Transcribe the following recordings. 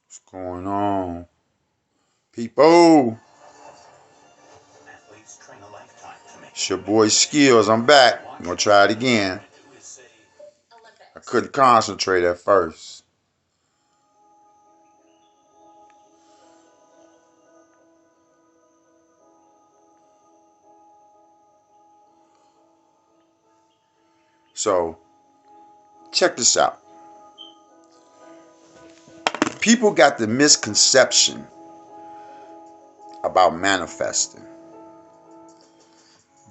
What's going on? People. It's your boy Skills. I'm back. I'm going to try it again. I couldn't concentrate at first. So, check this out. People got the misconception about manifesting.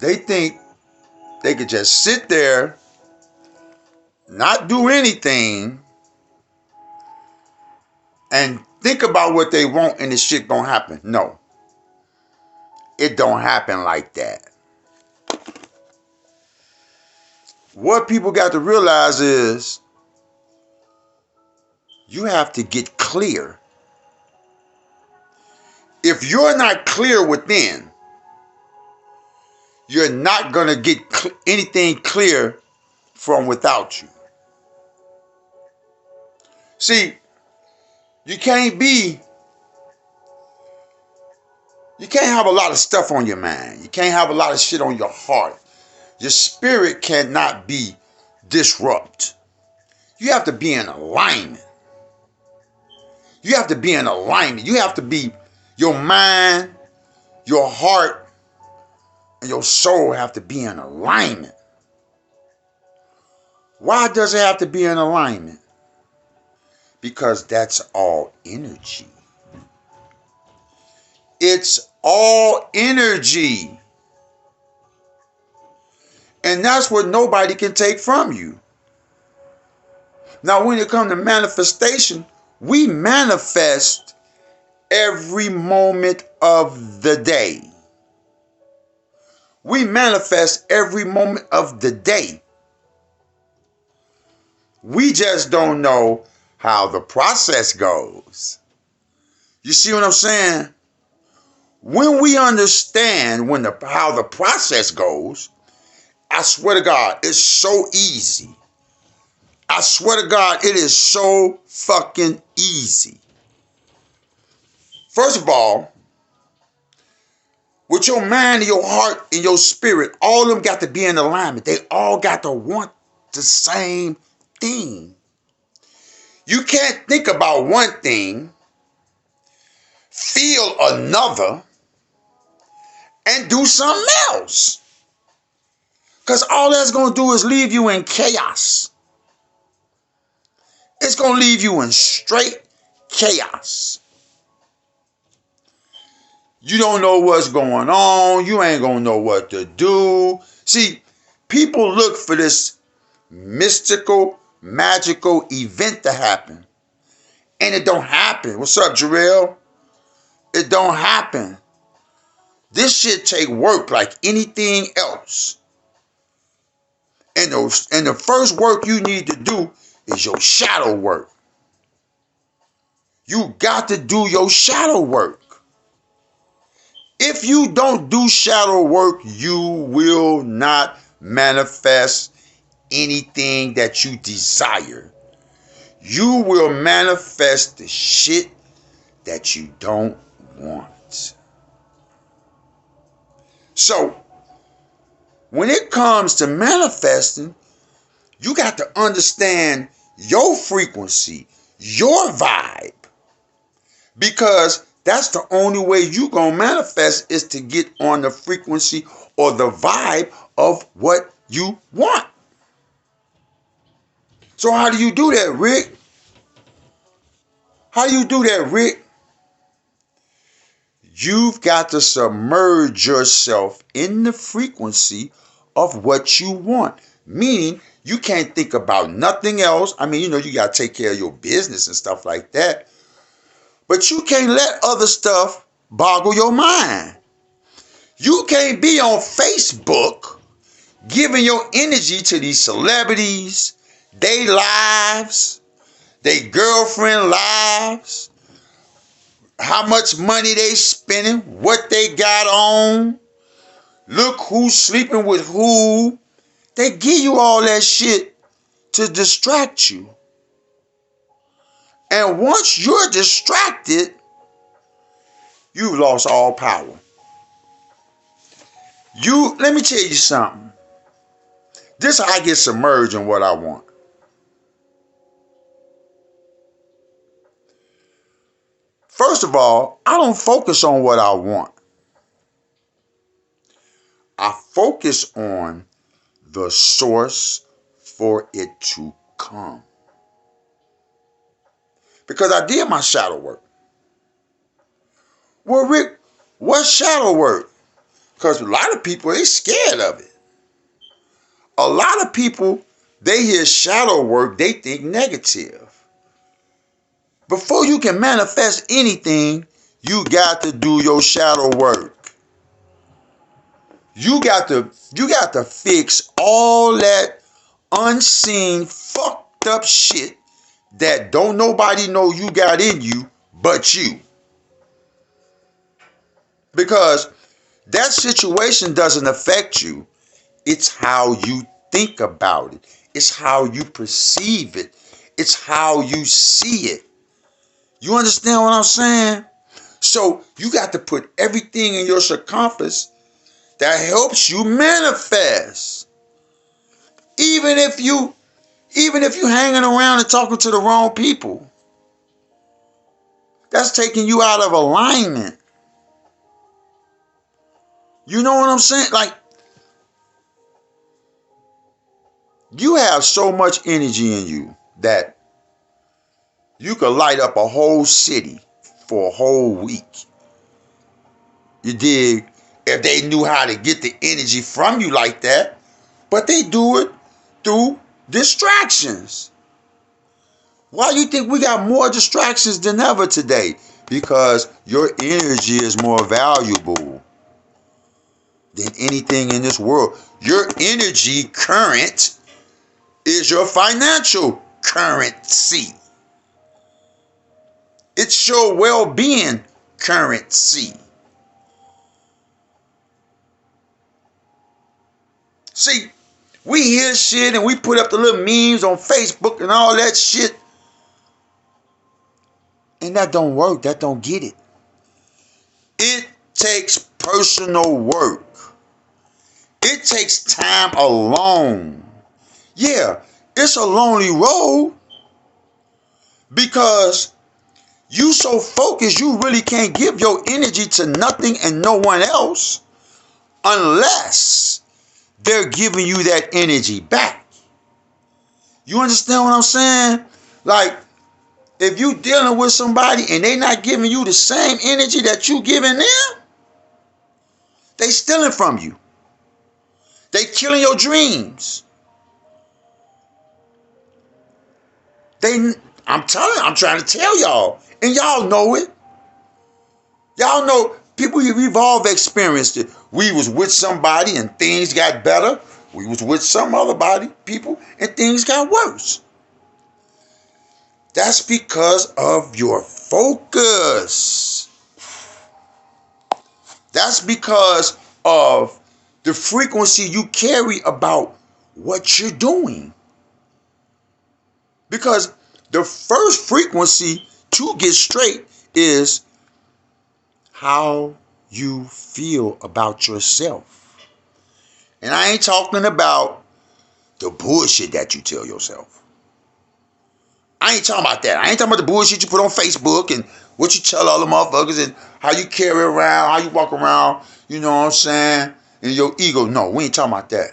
They think they could just sit there, not do anything, and think about what they want and the shit gonna happen. No. It don't happen like that. What people got to realize is you have to get clear. If you're not clear within, you're not going to get anything clear from without you. See, you can't have a lot of stuff on your mind. You can't have a lot of shit on your heart. Your spirit cannot be disrupted. You have to be in alignment. You have to be in alignment. You have to be, your mind, your heart, and your soul have to be in alignment. Why does it have to be in alignment? Because that's all energy. It's all energy. And that's what nobody can take from you. Now, when it comes to manifestation, we manifest every moment of the day. We manifest every moment of the day. We just don't know how the process goes. You see what I'm saying? When we understand how the process goes, I swear to God, it's so easy. I swear to God, it is so fucking easy. First of all, with your mind and your heart and your spirit, all of them got to be in alignment. They all got to want the same thing. You can't think about one thing, feel another, and do something else. Because all that's going to do is leave you in chaos. It's going to leave you in straight chaos. You don't know what's going on. You ain't going to know what to do. See, people look for this mystical, magical event to happen. And it don't happen. What's up, Jarrell? It don't happen. This shit take work like anything else. And the first work you need to do is your shadow work. You got to do your shadow work. If you don't do shadow work, you will not manifest anything that you desire. You will manifest the shit that you don't want. So, when it comes to manifesting, you got to understand your frequency, your vibe. Because that's the only way you gonna manifest is to get on the frequency or the vibe of what you want. So how do you do that, Rick? How do you do that, Rick? You've got to submerge yourself in the frequency of what you want. Meaning, you can't think about nothing else. I mean, you got to take care of your business and stuff like that. But you can't let other stuff boggle your mind. You can't be on Facebook giving your energy to these celebrities, their lives, their girlfriend lives, how much money they spending, what they got on, look who's sleeping with who. They give you all that shit to distract you. And once you're distracted, you've lost all power. Let me tell you something. This is how I get submerged in what I want. First of all, I don't focus on what I want. I focus on the source for it to come. Because I did my shadow work. Well, Rick, what's shadow work? Because a lot of people, they scared of it. A lot of people, they hear shadow work, they think negative. Before you can manifest anything, you got to do your shadow work. You got to fix all that unseen, fucked up shit that don't nobody know you got in you but you. Because that situation doesn't affect you. It's how you think about it. It's how you perceive it. It's how you see it. You understand what I'm saying? So you got to put everything in your circumference that helps you manifest. Even if you hanging around and talking to the wrong people, that's taking you out of alignment. You know what I'm saying? Like, you have so much energy in you that you could light up a whole city for a whole week. You dig? If they knew how to get the energy from you like that, but they do it through distractions. Why do you think we got more distractions than ever today? Because your energy is more valuable than anything in this world. Your energy current is your financial currency. It's your well-being currency. See, we hear shit and we put up the little memes on Facebook and all that shit. And that don't work. That don't get it. It takes personal work. It takes time alone. Yeah, it's a lonely road because you so focused you really can't give your energy to nothing and no one else unless they're giving you that energy back. You understand what I'm saying? Like, if you dealing with somebody and they not giving you the same energy that you giving them, they stealing from you. They killing your dreams. I'm trying to tell y'all, and y'all know it. Y'all know, people, we've all experienced it. We was with somebody and things got better. We was with some other people and things got worse. That's because of your focus. That's because of the frequency you carry about what you're doing. Because the first frequency to get straight is how you feel about yourself. And I ain't talking about the bullshit that you tell yourself. I ain't talking about that. I ain't talking about the bullshit you put on Facebook and what you tell all the motherfuckers and how you carry around, how you walk around, you know what I'm saying, and your ego. No, we ain't talking about that.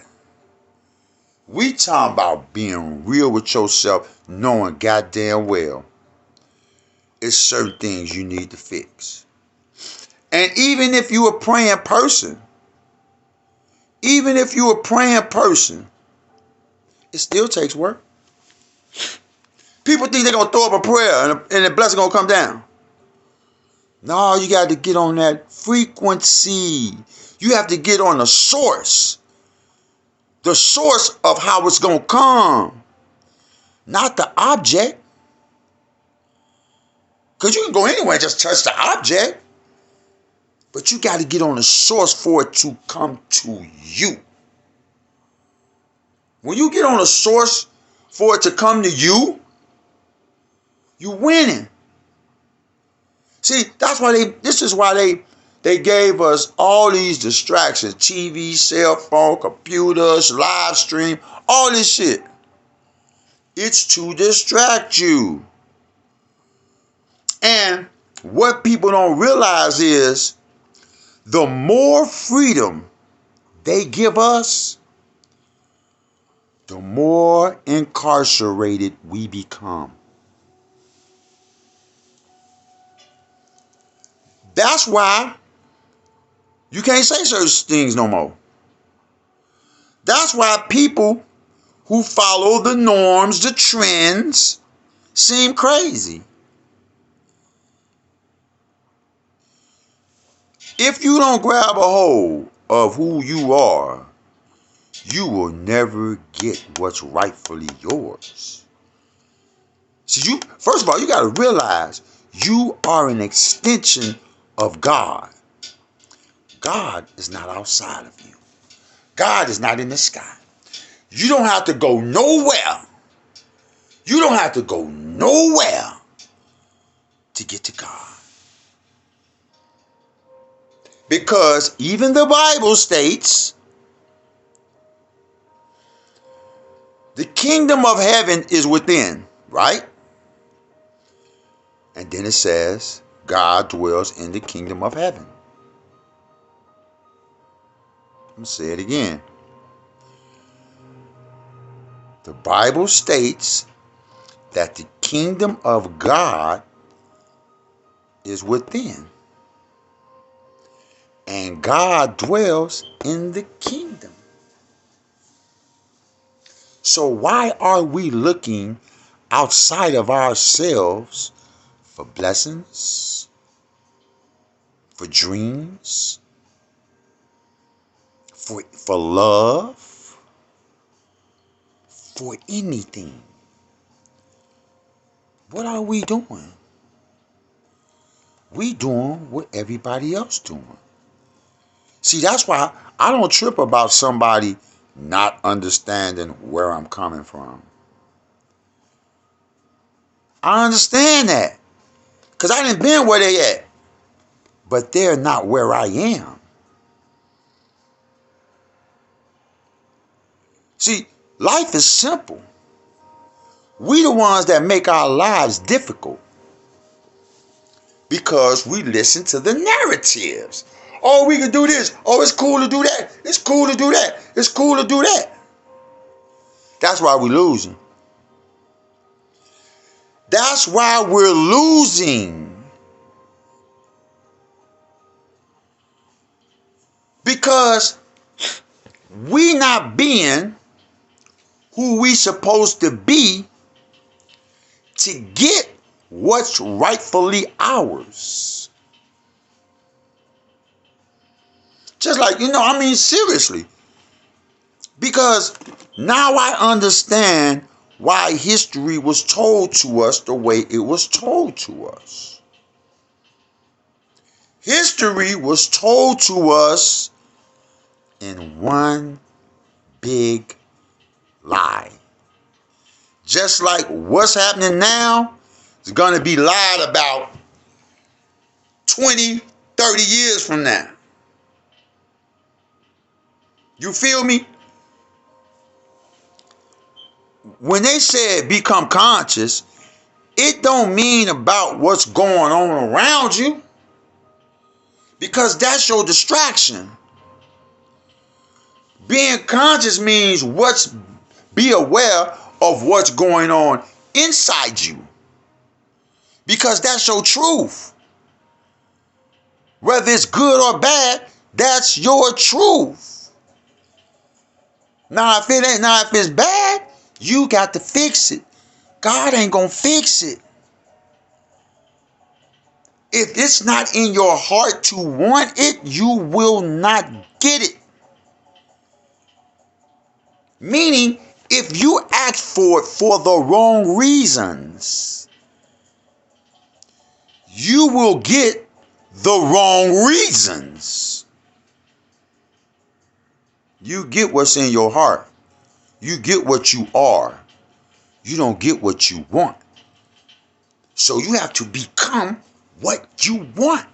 We talking about being real with yourself, knowing goddamn well it's certain things you need to fix. And even if you a praying person, it still takes work. People think they're going to throw up a prayer and the blessing going to come down. No, you got to get on that frequency. You have to get on the source. The source of how it's going to come. Not the object. Because you can go anywhere and just touch the object. But you got to get on the source for it to come to you. When you get on a source for it to come to you, you winning. See, that's why this is why they gave us all these distractions, TV, cell phone, computers, live stream, all this shit. It's to distract you. And what people don't realize is the more freedom they give us, the more incarcerated we become. That's why you can't say certain things no more. That's why people who follow the norms, the trends, seem crazy. If you don't grab a hold of who you are, you will never get what's rightfully yours. See, first of all, you got to realize you are an extension of God. God is not outside of you. God is not in the sky. You don't have to go nowhere. You don't have to go nowhere to get to God. Because even the Bible states the kingdom of heaven is within, right? And then it says God dwells in the kingdom of heaven. I'm going to say it again. The Bible states that the kingdom of God is within. And God dwells in the kingdom. So why are we looking outside of ourselves for blessings, for dreams, for love, for anything? What are we doing? We doing what everybody else doing. See, that's why I don't trip about somebody not understanding where I'm coming from. I understand that. Because I done been where they at. But they're not where I am. See, life is simple. We the ones that make our lives difficult. Because we listen to the narratives. Oh, we can do this. Oh, it's cool to do that. It's cool to do that. It's cool to do that. That's why we're losing. That's why we're losing. Because we not being who we supposed to be to get what's rightfully ours. Just like, seriously. Because now I understand why history was told to us the way it was told to us. History was told to us in one big lie. Just like what's happening now is going to be lied about 20, 30 years from now. You feel me? When they said become conscious, it don't mean about what's going on around you. Because that's your distraction. Being conscious means be aware of what's going on inside you. Because that's your truth. Whether it's good or bad, that's your truth. Now if it's bad, you got to fix it. God ain't gonna fix it. If it's not in your heart to want it, you will not get it. Meaning, if you ask for it for the wrong reasons, you will get the wrong reasons. You get what's in your heart. You get what you are. You don't get what you want. So you have to become what you want.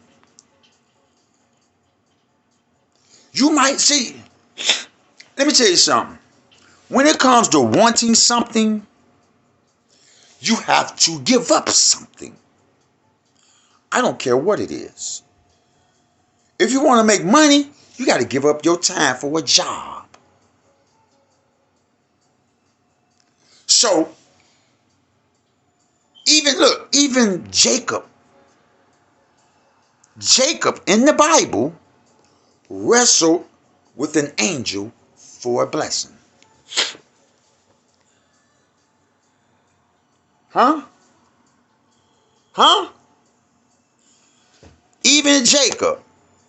You might see, let me tell you something. When it comes to wanting something, you have to give up something. I don't care what it is. If you want to make money, you got to give up your time for a job. So, even Jacob in the Bible wrestled with an angel for a blessing. Huh? Huh? Even Jacob,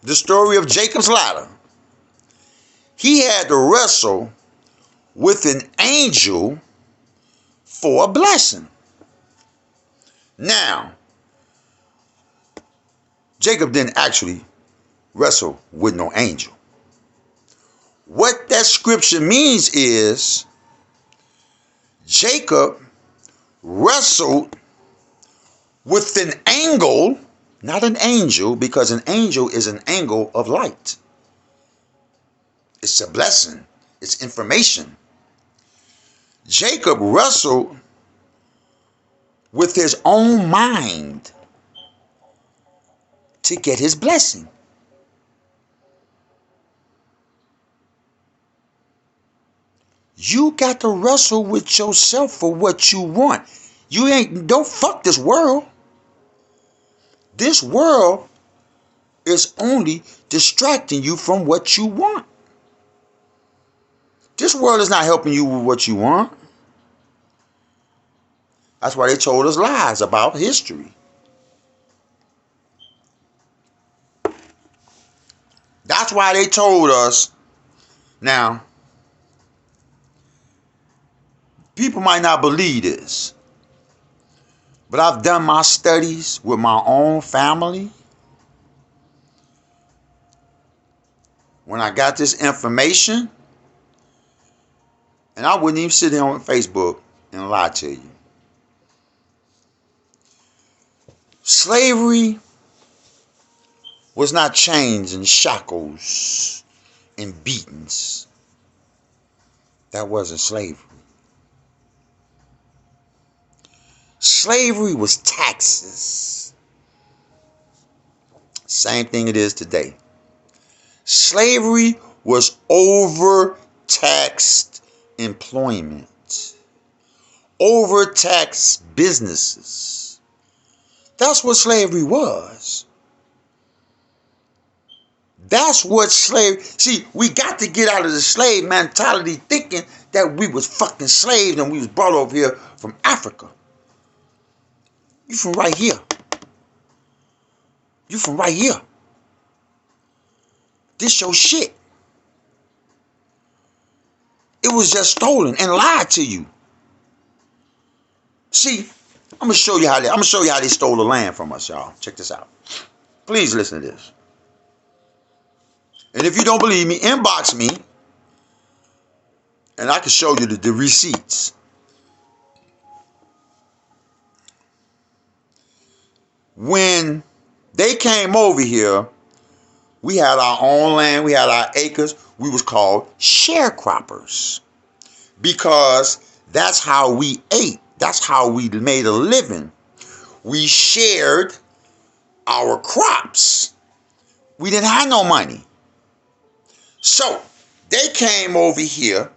the story of Jacob's ladder, he had to wrestle with an angel for a blessing. Now, Jacob didn't actually wrestle with no angel. What that scripture means is Jacob wrestled with an angle, not an angel, because an angel is an angle of light. It's a blessing. It's information. Jacob wrestled with his own mind to get his blessing. You got to wrestle with yourself for what you want. Don't fuck this world. This world is only distracting you from what you want. This world is not helping you with what you want. That's why they told us lies about history. That's why they told us. Now, people might not believe this, but I've done my studies with my own family. When I got this information, and I wouldn't even sit here on Facebook and lie to you. Slavery was not chains and shackles and beatings. That wasn't slavery. Slavery was taxes. Same thing it is today. Slavery was overtaxed employment, overtaxed businesses. That's what slavery was. That's what slavery. See, we got to get out of the slave mentality thinking that we was fucking slaves and we was brought over here from Africa. You from right here. You from right here. This your shit. It was just stolen and lied to you. See, I'm gonna show you how they stole the land from us, y'all. Check this out. Please listen to this. And if you don't believe me, inbox me, and I can show you the receipts. When they came over here, we had our own land, we had our acres. We was called sharecroppers because that's how we ate. That's how we made a living. We shared our crops. We didn't have no money. So they came over here,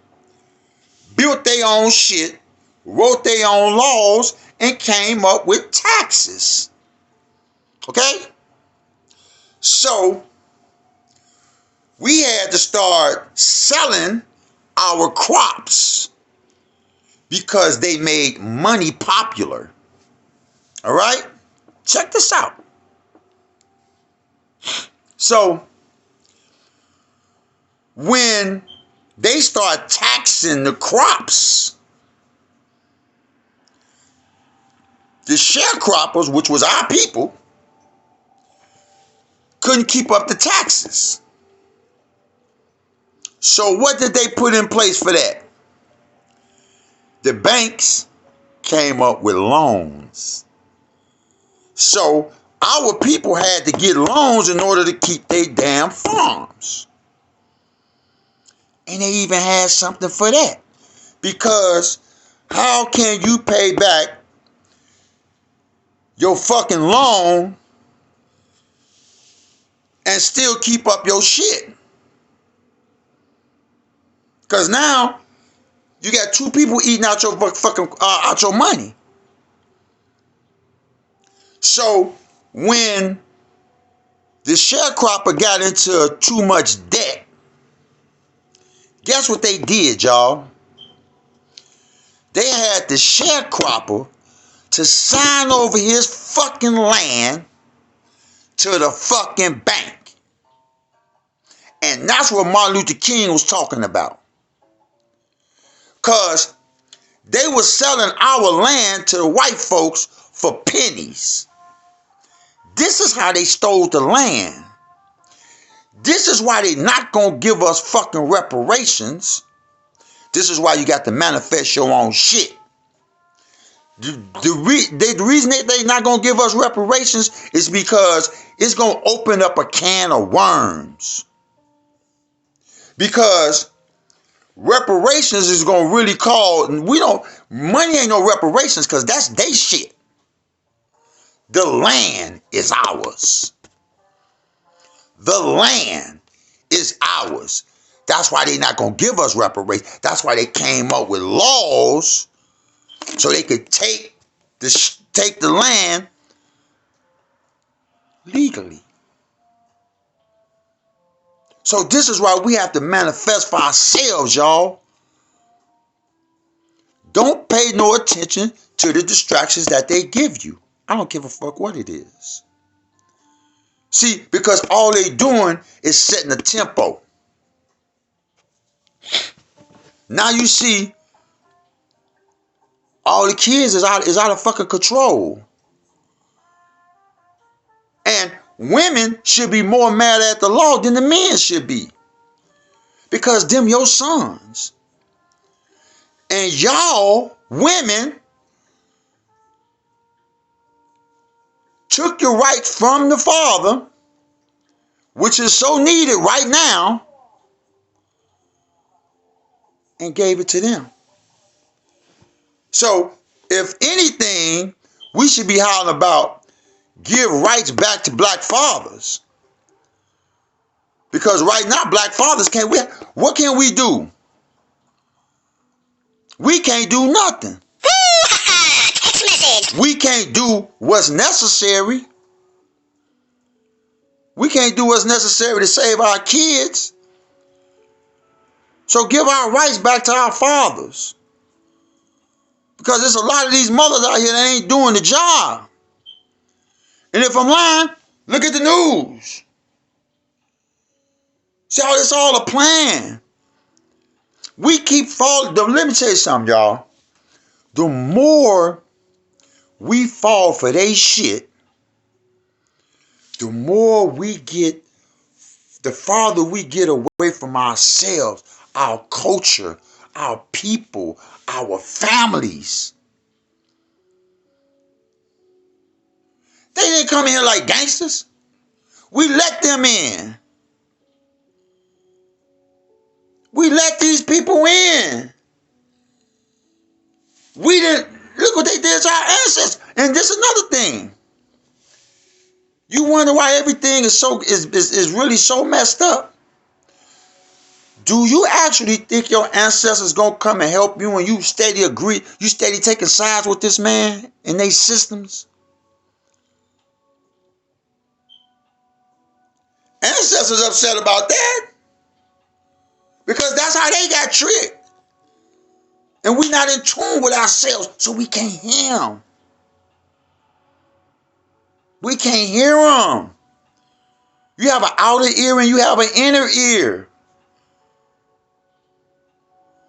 built their own shit, wrote their own laws, and came up with taxes. Okay? So we had to start selling our crops because they made money popular. All right? Check this out. So when they start taxing the crops, the sharecroppers, which was our people, couldn't keep up the taxes. So what did they put in place for that? the banks came up with loans. So our people had to get loans in order to keep their damn farms. And they even had something for that. Because how can you pay back your fucking loan and still keep up your shit? Because now you got two people eating out your fucking out your money. So when the sharecropper got into too much debt, guess what they did, y'all? They had the sharecropper to sign over his fucking land to the fucking bank. And that's what Martin Luther King was talking about. Because they were selling our land to the white folks for pennies. This is how they stole the land. This is why they not going to give us fucking reparations. This is why you got to manifest your own shit. The reason they not going to give us reparations is because it's going to open up a can of worms. Because reparations is going to really call, money ain't no reparations because that's they shit. The land is ours. The land is ours. That's why they not going to give us reparations. That's why they came up with laws so they could take the land legally. So this is why we have to manifest for ourselves, y'all. Don't pay no attention to the distractions that they give you. I don't give a fuck what it is. See, because all they doing is setting a tempo. Now you see, all the kids is out of fucking control. And women should be more mad at the law than the men should be. Because them your sons. And y'all, women, took your rights from the father, which is so needed right now, and gave it to them. So, if anything, we should be hollering about give rights back to black fathers. Because right now, black fathers what can we do? We can't do nothing. Text message. We can't do what's necessary. We can't do what's necessary to save our kids. So give our rights back to our fathers. Because there's a lot of these mothers out here that ain't doing the job. And if I'm lying, look at the news. See how it's all a plan. We keep falling. Let me tell you something, y'all. The more we fall for they shit, the more we get, the farther we get away from ourselves, our culture, our people, our families. They didn't come here like gangsters. We let them in. We let these people in. We didn't, look what they did to our ancestors. And this is another thing. You wonder why everything is really so messed up. Do you actually think your ancestors gonna come and help you when you steady taking sides with this man and they systems? Ancestors upset about that. Because that's how they got tricked. And we're not in tune with ourselves, so we can't hear them. We can't hear them. You have an outer ear and you have an inner ear.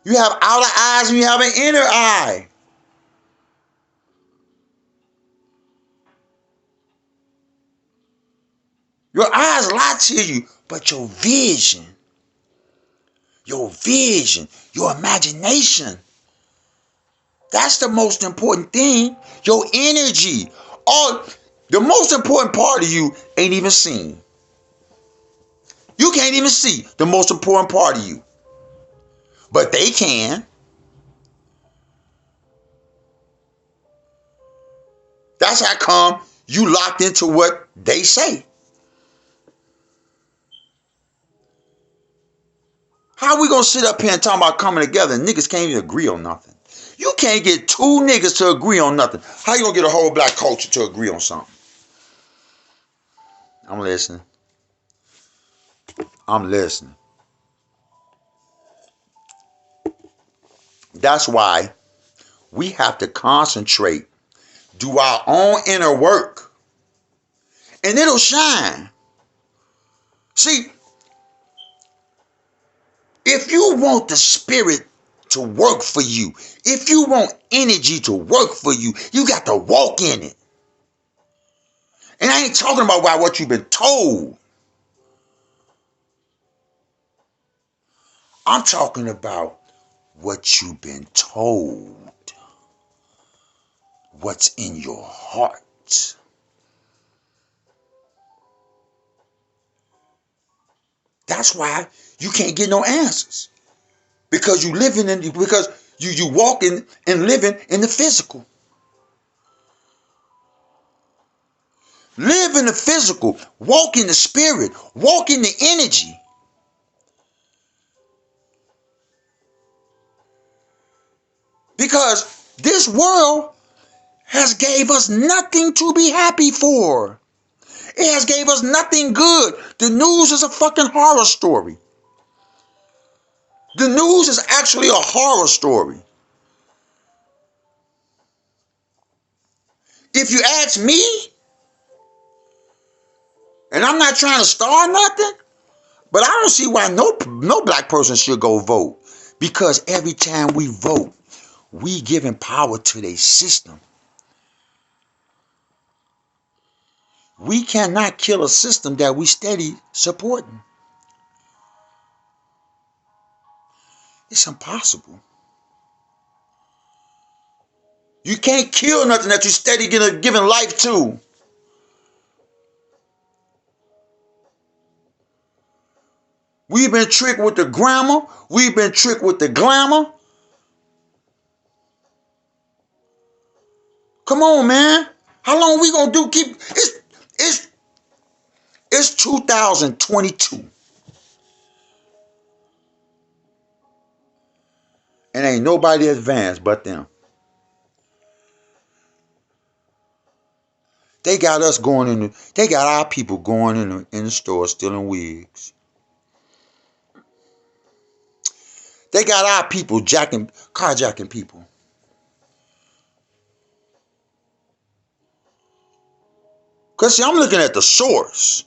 You have outer eyes and you have an inner eye. Your eyes lie to you, but your vision, your imagination That's the most important thing. Your energy. All the most important part of you ain't even seen. You can't even see the most important part of you. But they can. That's how come you locked into what they say. How we gonna sit up here and talk about coming together and niggas can't even agree on nothing? You can't get two niggas to agree on nothing. How you gonna get a whole black culture to agree on something? I'm listening. I'm listening. That's why we have to concentrate, do our own inner work, and it'll shine. See, if you want the spirit to work for you, if you want energy to work for you, you got to walk in it. And I ain't talking about what you've been told. I'm talking about what you've been told. What's in your heart. That's why you can't get no answers. Because you walking and living in the physical. Live in the physical. Walk in the spirit. Walk in the energy. Because this world has gave us nothing to be happy for. It has gave us nothing good. The news is a fucking horror story. The news is actually a horror story. If you ask me, and I'm not trying to star nothing, but I don't see why no black person should go vote. Because every time we vote, we giving power to their system. We cannot kill a system that we steady supporting. It's impossible. You can't kill nothing that you steady giving life to. We've been tricked with the grammar. We've been tricked with the glamour. Come on, man. How long we gonna do? It's 2022. And ain't nobody advanced but them. They got us going they got our people going in the store stealing wigs. They got our people carjacking people. Cause see, I'm looking at the source.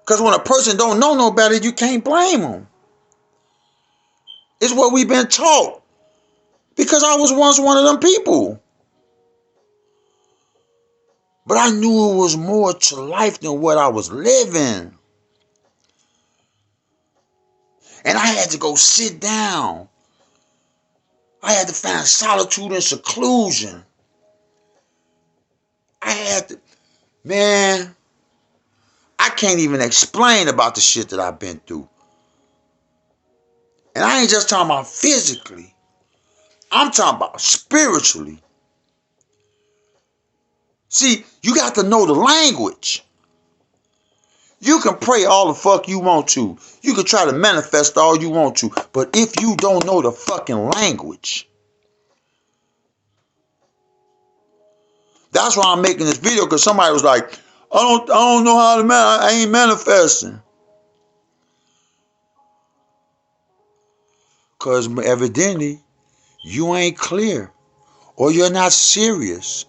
Cause when a person don't know no better, you can't blame them. It's what we've been taught. Because I was once one of them people. But I knew it was more to life than what I was living. And I had to go sit down. I had to find solitude and seclusion. Man, I can't even explain about the shit that I've been through. And I ain't just talking about physically. I'm talking about spiritually. See, you got to know the language. You can pray all the fuck you want to. You can try to manifest all you want to. But if you don't know the fucking language. That's why I'm making this video, because somebody was like, I don't know how to I ain't manifesting. Because evidently, you ain't clear. Or you're not serious.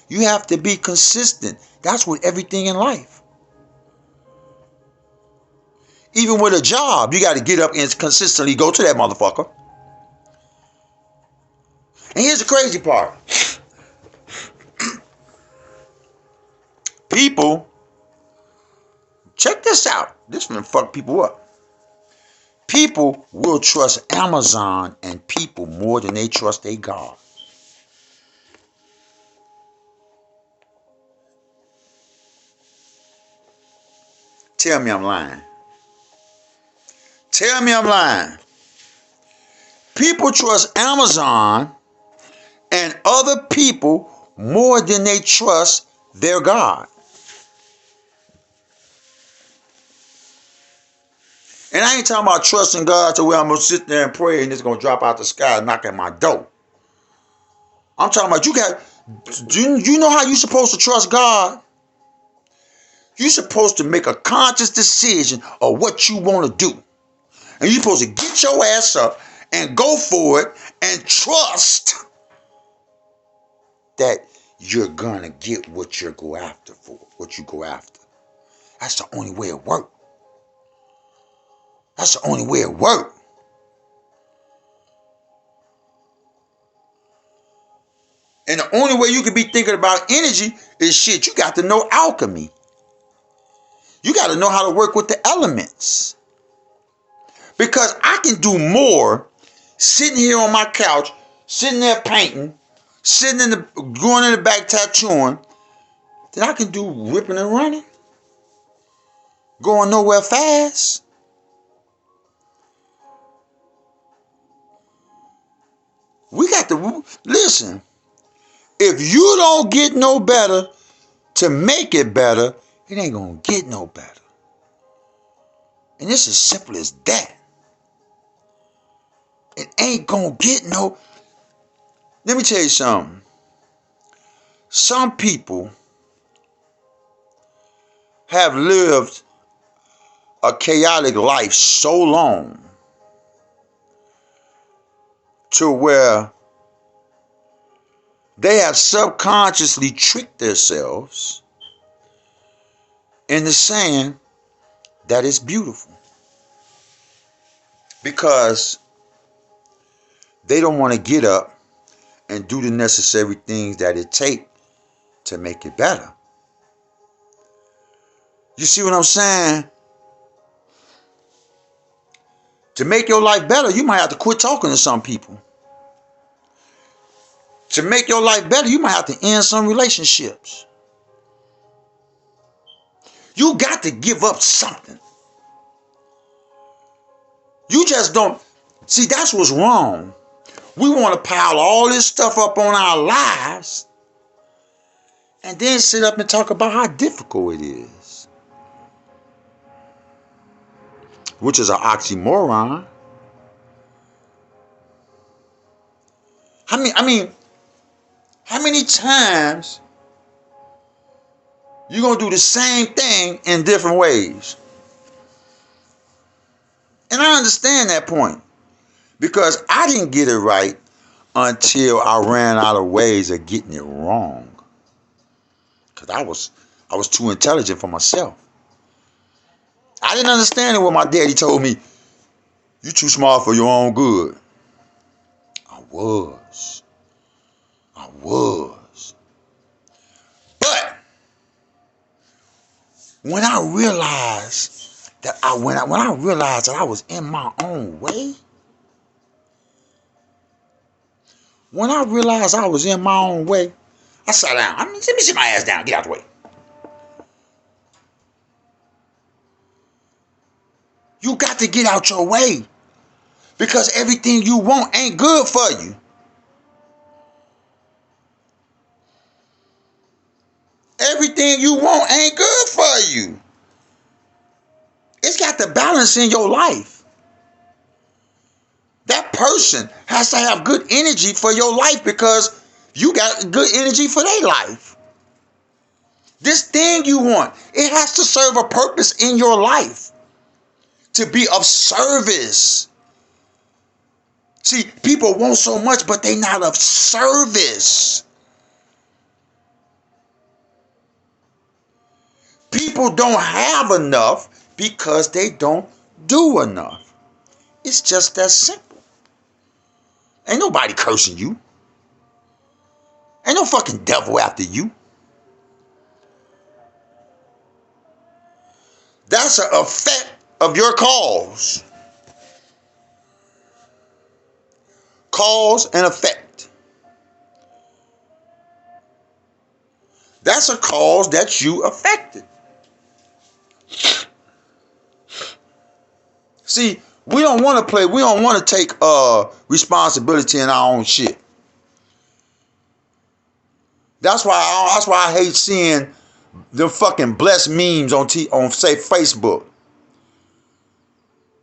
You have to be consistent. That's with everything in life. Even with a job, you got to get up and consistently go to that motherfucker. And here's the crazy part. People, check this out. This is gonna fuck people up. People will trust Amazon and people more than they trust their God. Tell me I'm lying. Tell me I'm lying. People trust Amazon and other people more than they trust their God. And I ain't talking about trusting God to where I'm going to sit there and pray and it's going to drop out the sky and knock at my door. I'm talking about you know how you're supposed to trust God? You're supposed to make a conscious decision of what you want to do. And you're supposed to get your ass up and go for it and trust that you're going to get what you go after for, what you go after. That's the only way it works. That's the only way it works. And the only way you can be thinking about energy is shit. You got to know alchemy. You got to know how to work with the elements. Because I can do more sitting here on my couch, sitting there painting, going in the back tattooing, than I can do ripping and running. Going nowhere fast. We got to listen. If you don't get no better to make it better, it ain't gonna get no better. And it's as simple as that. It ain't gonna get no. Let me tell you something. Some people have lived a chaotic life so long to where they have subconsciously tricked themselves into saying that it's beautiful. Because they don't want to get up and do the necessary things that it takes to make it better. You see what I'm saying? To make your life better, you might have to quit talking to some people. To make your life better, you might have to end some relationships. You got to give up something. You just don't. See, that's what's wrong. We want to pile all this stuff up on our lives and then sit up and talk about how difficult it is. Which is an oxymoron. I mean, how many times you gonna do the same thing in different ways? And I understand that point. Because I didn't get it right until I ran out of ways of getting it wrong. Because I was too intelligent for myself. I didn't understand it when my daddy told me, "You too smart for your own good." I was. But when I realized that when I realized that I was in my own way, when I realized I was in my own way, I sat down. Let me sit my ass down. Get out the way. You got to get out your way. Because everything you want ain't good for you. Everything you want ain't good for you. It's got to balance in your life. That person has to have good energy for your life because you got good energy for their life. This thing you want, it has to serve a purpose in your life. To be of service. See, people want so much, but they not of service. People don't have enough because they don't do enough. It's just that simple. Ain't nobody cursing you. Ain't no fucking devil after you. That's an effect of your cause. Cause and effect. That's a cause that you affected. See, we don't want to play. We don't want to take responsibility in our own shit. That's why I hate seeing the fucking blessed memes on say Facebook.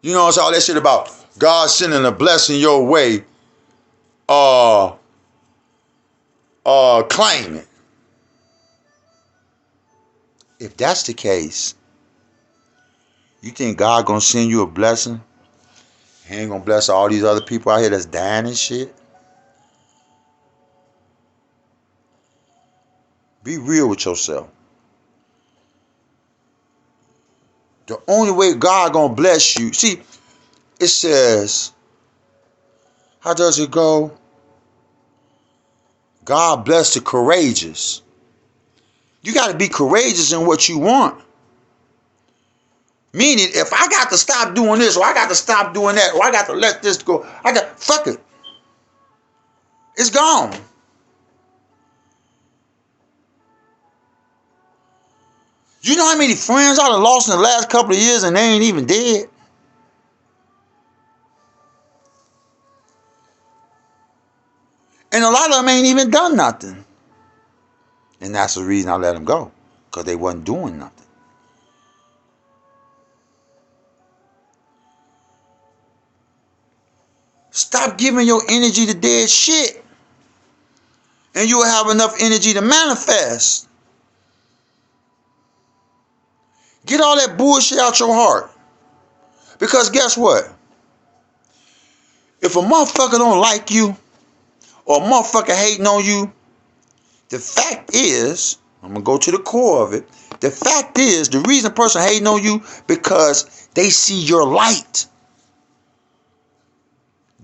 You know, it's all that shit about God sending a blessing your way. Claim it. If that's the case, you think God gonna send you a blessing? He ain't gonna bless all these other people out here that's dying and shit? Be real with yourself. The only way God gonna bless you, see, it says, how does it go? God bless the courageous. You got to be courageous in what you want. Meaning, if I got to stop doing this, or I got to stop doing that, or I got to let this go, fuck it. It's gone. You know how many friends I done lost in the last couple of years and they ain't even dead? And a lot of them ain't even done nothing. And that's the reason I let them go. Because they wasn't doing nothing. Stop giving your energy to dead shit. And you will have enough energy to manifest. Get all that bullshit out your heart. Because guess what? If a motherfucker don't like you, or a motherfucker hating on you, the fact is, I'm going to go to the core of it. The fact is, the reason a person hating on you, because they see your light.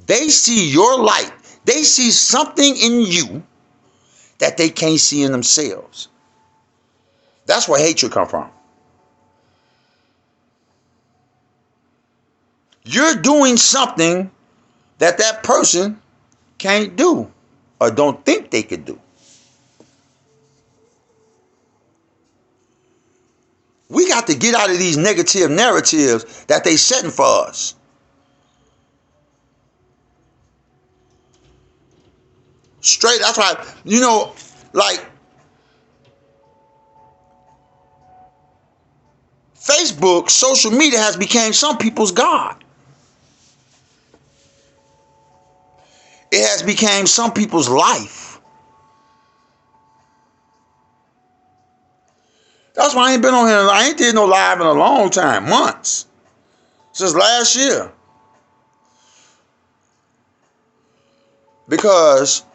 They see your light. They see something in you that they can't see in themselves. That's where hatred comes from. You're doing something that person can't do or don't think they could do. We got to get out of these negative narratives that they setting for us. Straight, that's why, you know, like Facebook, social media has become some people's God. It has become some people's life. That's why I ain't been on here. I ain't did no live in a long time, months. Since last year. Because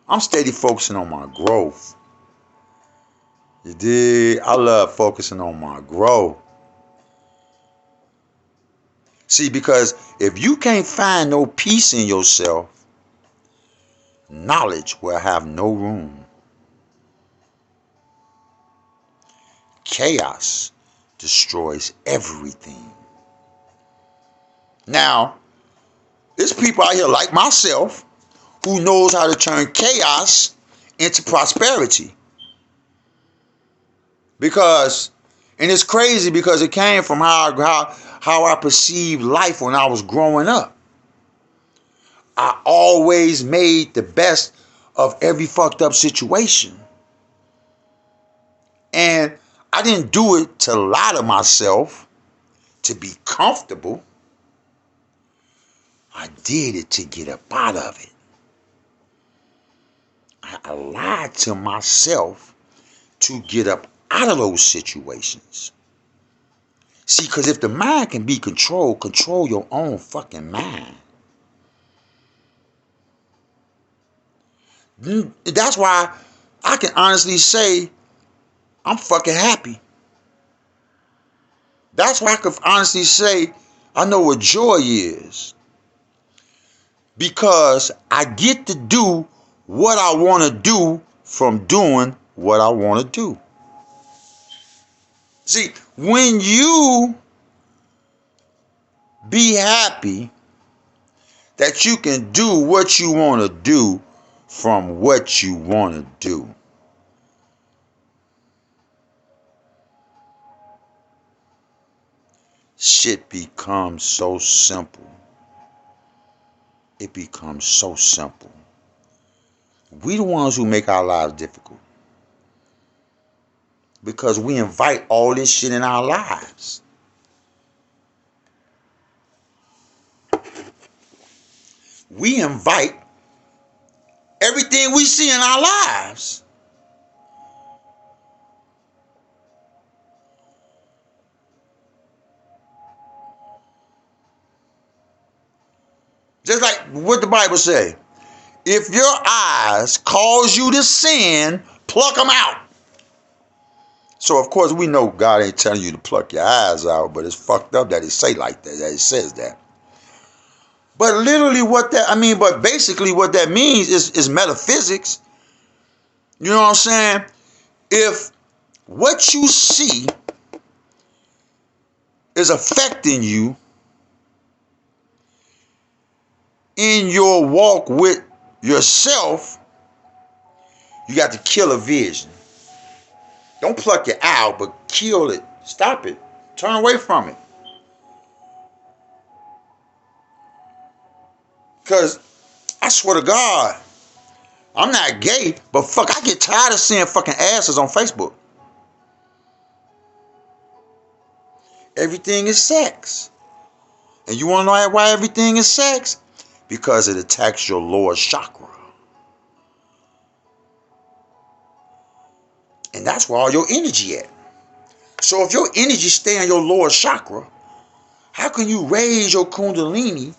I'm steady focusing on my growth. You dig? I love focusing on my growth. See, because if you can't find no peace in yourself, knowledge will have no room. Chaos destroys everything. Now, there's people out here like myself who knows how to turn chaos into prosperity. Because, and it's crazy because it came from how I perceived life when I was growing up. I always made the best of every fucked up situation. And I didn't do it to lie to myself, to be comfortable. I did it to get up out of it. I lied to myself to get up out of those situations. See, because if the mind can be controlled, control your own fucking mind. That's why I can honestly say I'm fucking happy. That's why I can honestly say I know what joy is. Because I get to do what I want to do from doing what I want to do. See, when you be happy, that you can do what you want to do from what you want to do. Shit becomes so simple. It becomes so simple. We the ones who make our lives difficult. Because we invite all this shit in our lives. We invite everything we see in our lives. Just like what the Bible say. If your eyes cause you to sin, pluck them out. So of course we know God ain't telling you to pluck your eyes out, but it's fucked up that it say like that it says that. But literally but basically what that means is metaphysics. You know what I'm saying? If what you see is affecting you in your walk with yourself, you got to kill a vision. Don't pluck it out, but kill it. Stop it. Turn away from it. Because I swear to God, I'm not gay, but fuck, I get tired of seeing fucking asses on Facebook. Everything is sex. And you want to know why everything is sex? Because it attacks your lower chakra. And that's where all your energy at. So if your energy stay in your lower chakra, how can you raise your kundalini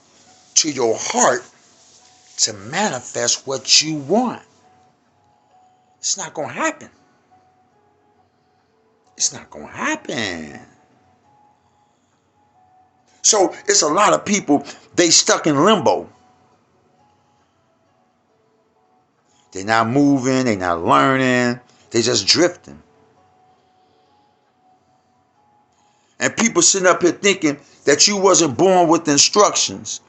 to your heart to manifest what you want? It's not going to happen. It's not going to happen. So it's a lot of people, they stuck in limbo. They're not moving, they're not learning, they just drifting. And people sitting up here thinking that you wasn't born with instructions.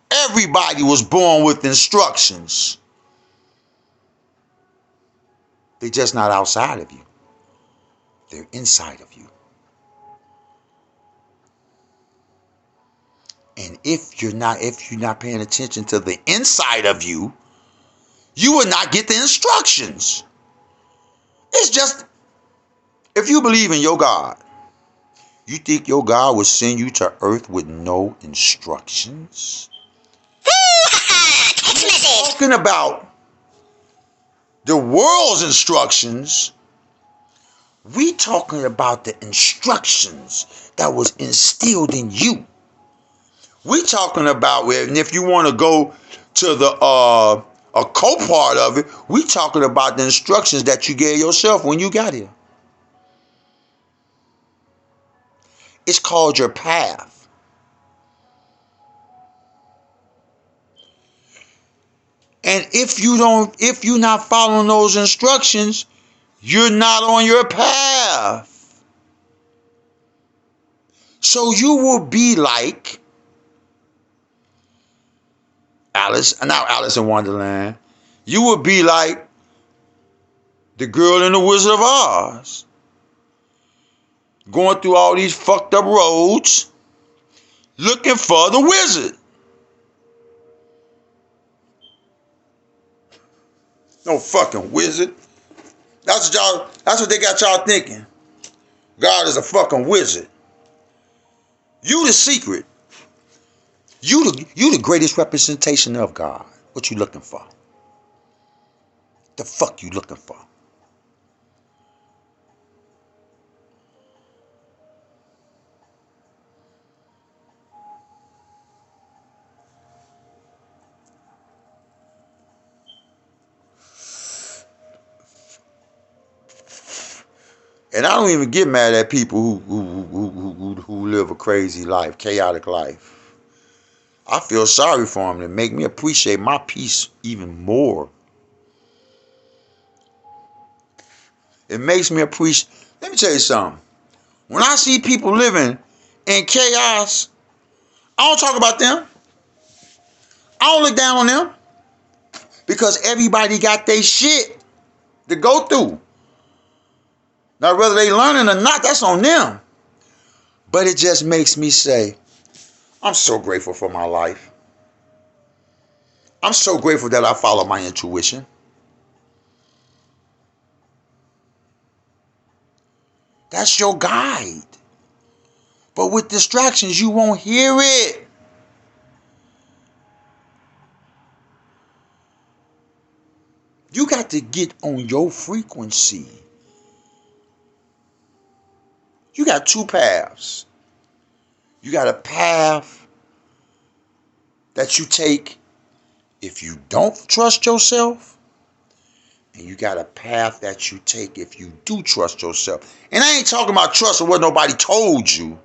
Everybody was born with instructions. They're just not outside of you. They're inside of you. And if you're not paying attention to the inside of you, you will not get the instructions. It's just, if you believe in your God, you think your God would send you to earth with no instructions? Talking about the world's instructions, we talking about the instructions that was instilled in you. We talking about where, and if you want to go to the occult part of it, we talking about the instructions that you gave yourself when you got here. It's called your path. And if you're not following those instructions, you're not on your path. So you will be like Alice in Wonderland. You will be like the girl in the Wizard of Oz. Going through all these fucked up roads, looking for the wizard. No fucking wizard. That's what they got y'all thinking. God is a fucking wizard. You the secret. You the greatest representation of God. What you looking for? The fuck you looking for? And I don't even get mad at people who live a crazy life, chaotic life. I feel sorry for them. It make me appreciate my peace even more. It makes me appreciate. Let me tell you something. When I see people living in chaos, I don't talk about them. don't look down on them because everybody got their shit to go through. Now, whether they learning or not, that's on them. But it just makes me say, I'm so grateful for my life. I'm so grateful that I follow my intuition. That's your guide. But with distractions, you won't hear it. You got to get on your frequency. You got two paths. You got a path that you take if you don't trust yourself, and you got a path that you take if you do trust yourself. And I ain't talking about trust of what nobody told you.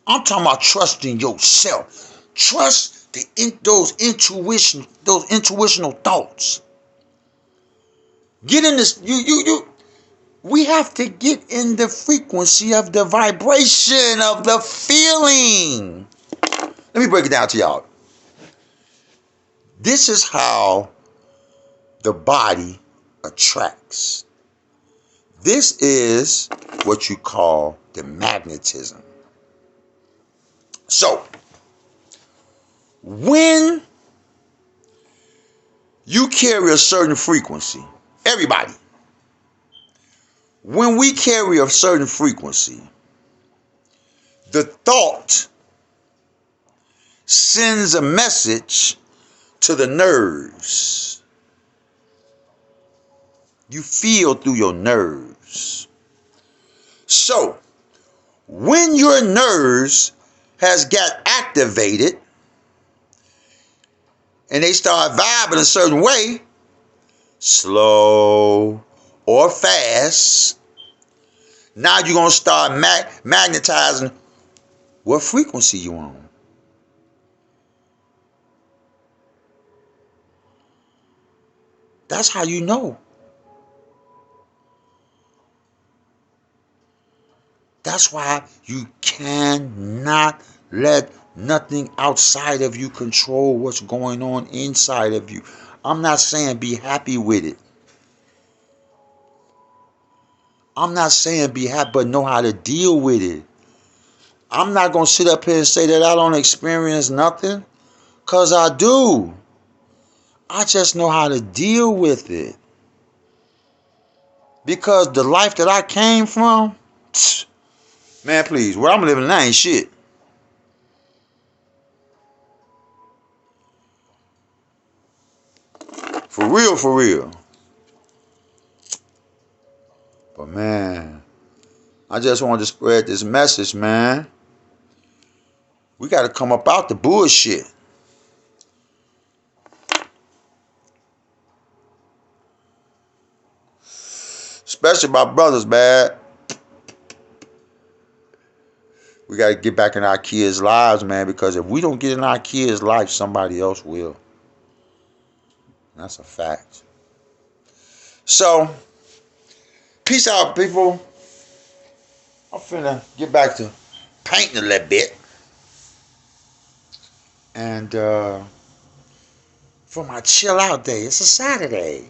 I'm talking about trusting yourself. Trust those intuitional thoughts. Get in this. We have to get in the frequency of the vibration of the feeling. Let me break it down to y'all. This is how the body attracts. This is what you call the magnetism. So, when you carry a certain frequency, everybody, when we carry a certain frequency, the thought sends a message to the nerves. You feel through your nerves. So, when your nerves has got activated and they start vibing a certain way, slow or fast, now you're going to start magnetizing what frequency you on. That's how you know. That's why you cannot let nothing outside of you control what's going on inside of you. I'm not saying be happy with it. I'm not saying be happy, but know how to deal with it. I'm not going to sit up here and say that I don't experience nothing, because I do. I just know how to deal with it. Because the life that I came from, man, please, where I'm living now ain't shit. For real, for real. But man, I just wanted to spread this message, man. We got to come up out the bullshit. Especially my brothers, man. We got to get back in our kids' lives, man, because if we don't get in our kids' life, somebody else will. That's a fact. So, peace out, people. I'm finna get back to painting a little bit. And for my chill out day, it's a Saturday.